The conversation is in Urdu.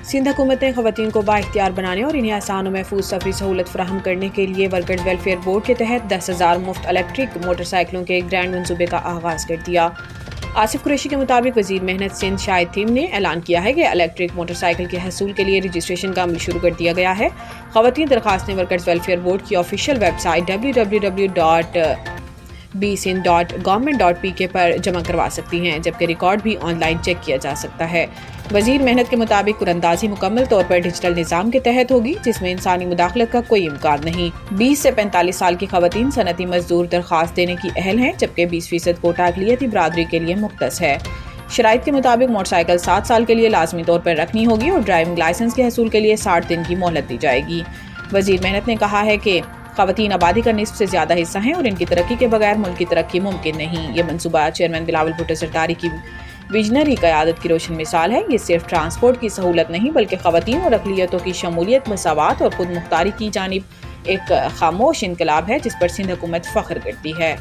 سندھ حکومت نے خواتین کو بااختیار بنانے اور انہیں آسان و محفوظ سفری سہولت فراہم کرنے کے لیے ورکرز ویلفیئر بورڈ کے تحت 10,000 مفت الیکٹرک موٹر سائیکلوں کے گرینڈ منصوبے کا آغاز کر دیا۔ آصف قریشی کے مطابق وزیر محنت سندھ شاہد تھیم نے اعلان کیا ہے کہ الیکٹرک موٹر سائیکل کے حصول کے لیے رجسٹریشن کا عمل شروع کر دیا گیا ہے۔ خواتین درخواستیں ورکرز ویلفیئر بورڈ کی آفیشیل ویب سائٹ www.bsindh.government.pk پر جمع کروا سکتی ہیں، جبکہ ریکارڈ بھی آن لائن چیک کیا جا سکتا ہے۔ وزیر محنت کے مطابق قراندازی مکمل طور پر ڈیجیٹل نظام کے تحت ہوگی، جس میں انسانی مداخلت کا کوئی امکان نہیں۔ 20 سے 45 سال کی خواتین صنعتی مزدور درخواست دینے کی اہل ہیں، جبکہ 20% کوٹہ اقلیتی برادری کے لیے مختص ہے۔ شرائط کے مطابق موٹر سائیکل 7 سال کے لیے لازمی طور پر رکھنی ہوگی اور ڈرائیونگ لائسنس کے حصول کے لیے 60 دن کی مہلت دی جائے گی۔ وزیر محنت نے کہا ہے کہ خواتین آبادی کا نصف سے زیادہ حصہ ہیں اور ان کی ترقی کے بغیر ملک کی ترقی ممکن نہیں۔ یہ منصوبہ چیئرمین بلاول بھٹو زرداری کی ویژنری قیادت کی روشن مثال ہے۔ یہ صرف ٹرانسپورٹ کی سہولت نہیں بلکہ خواتین اور اقلیتوں کی شمولیت، مساوات اور خود مختاری کی جانب ایک خاموش انقلاب ہے، جس پر سندھ حکومت فخر کرتی ہے۔